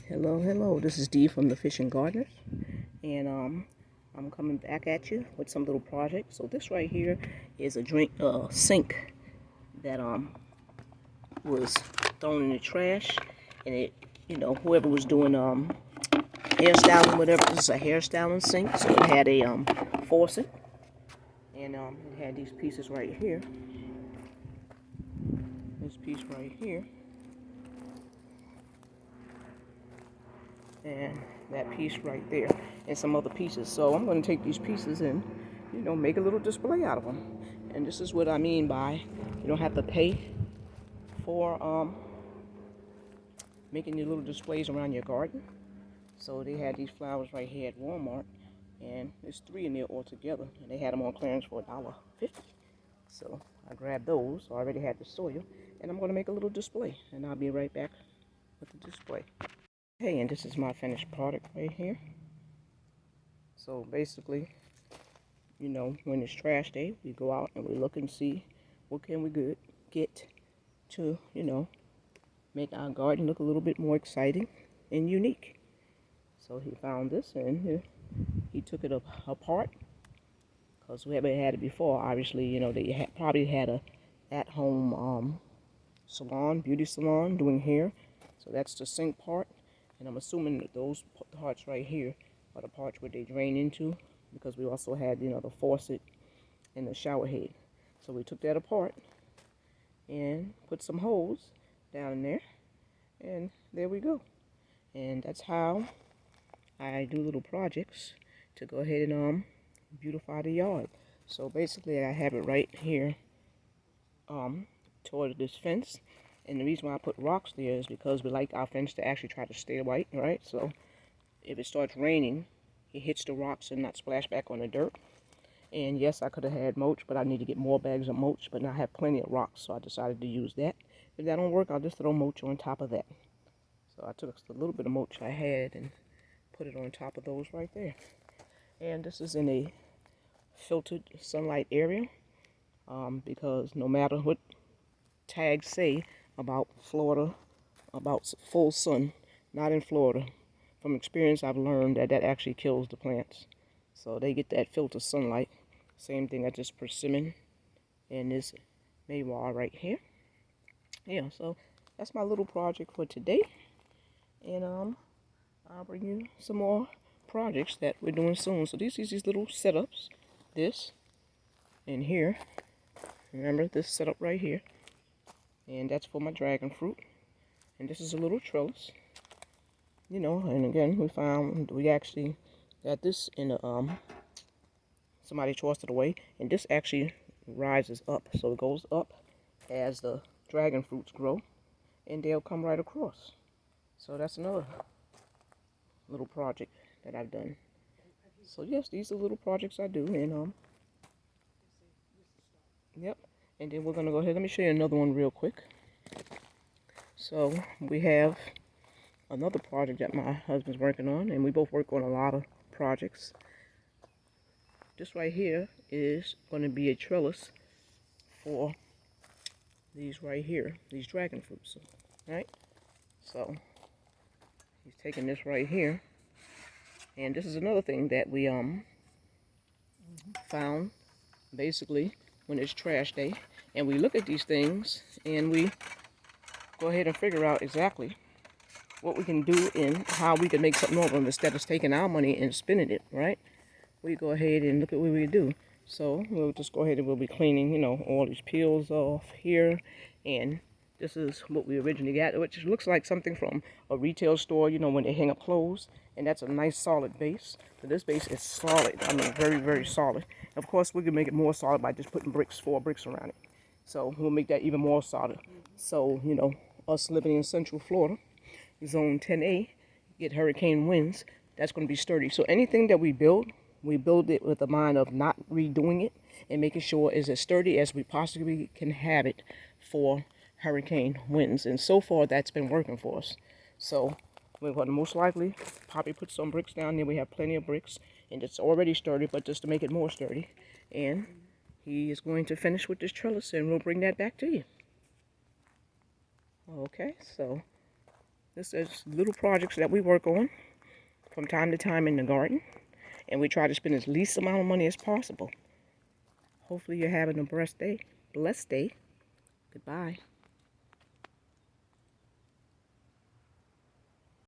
Hello. This is Dee from the Fishing Gardeners, and I'm coming back at you with some little projects. So this right here is a sink that was thrown in the trash, and whoever was doing hairstyling, whatever. This is a hairstyling sink, so it had a faucet, and it had these pieces right here. This piece right here. And that piece right there, and some other pieces. So I'm going to take these pieces and make a little display out of them. And this is what I mean by you don't have to pay for making your little displays around your garden. So they had these flowers right here at Walmart, and there's 3 in there altogether, and they had them on clearance for $1.50. So I grabbed those. I already had the soil, and I'm going to make a little display, and I'll be right back with the display. Hey, and this is my finished product right here. So basically, when it's trash day, we go out and we look and see what can we get to, make our garden look a little bit more exciting and unique. So he found this, and he took it apart because we haven't had it before. Obviously, they probably had a at-home beauty salon doing hair. So that's the sink part. And I'm assuming that those parts right here are the parts where they drain into, because we also had, the faucet and the shower head. So we took that apart and put some holes down in there, and there we go. And that's how I do little projects to go ahead and beautify the yard. So basically I have it right here toward this fence. And the reason why I put rocks there is because we like our fence to actually try to stay white, right? So if it starts raining, it hits the rocks and not splash back on the dirt. And yes, I could have had mulch, but I need to get more bags of mulch, but I have plenty of rocks, so I decided to use that. If that don't work, I'll just throw mulch on top of that. So I took a little bit of mulch I had and put it on top of those right there. And this is in a filtered sunlight area, because no matter what tags say about Florida, about full sun, not in Florida. From experience, I've learned that actually kills the plants. So they get that filtered sunlight. Same thing as this persimmon and this maywar right here. Yeah, so that's my little project for today. And I'll bring you some more projects that we're doing soon. So these little setups. This and here. Remember this setup right here. And that's for my dragon fruit. And this is a little trellis. And again, we actually got this in somebody tossed it away, and this actually rises up. So it goes up as the dragon fruits grow, and they'll come right across. So that's another little project that I've done. So yes, these are little projects I do, and yep. And then we're gonna go ahead. Let me show you another one real quick. So we have another project that my husband's working on, and we both work on a lot of projects. This right here is going to be a trellis for these right here, these dragon fruits, right? So he's taking this right here, and this is another thing that we found basically when it's trash day, and we look at these things and we go ahead and figure out exactly what we can do and how we can make something of them instead of taking our money and spending it, right? We go ahead and look at what we do. So we'll just go ahead and we'll be cleaning, all these peels off here. And this is what we originally got, which looks like something from a retail store, when they hang up clothes. And that's a nice solid base. So this base is solid. I mean, very, very solid. Of course, we can make it more solid by just putting 4 bricks around it. So we'll make that even more solid. So, us living in Central Florida, Zone 10A, get hurricane winds, that's going to be sturdy. So anything that we build it with the mind of not redoing it and making sure it's as sturdy as we possibly can have it for hurricane winds. And so far, that's been working for us. So we're going to most likely probably put some bricks down there. We have plenty of bricks, and it's already sturdy, but just to make it more sturdy. And he is going to finish with this trellis, and we'll bring that back to you. Okay, so This is little projects that we work on from time to time in the garden. And we try to spend as least amount of money as possible. Hopefully you're having a blessed day. Goodbye.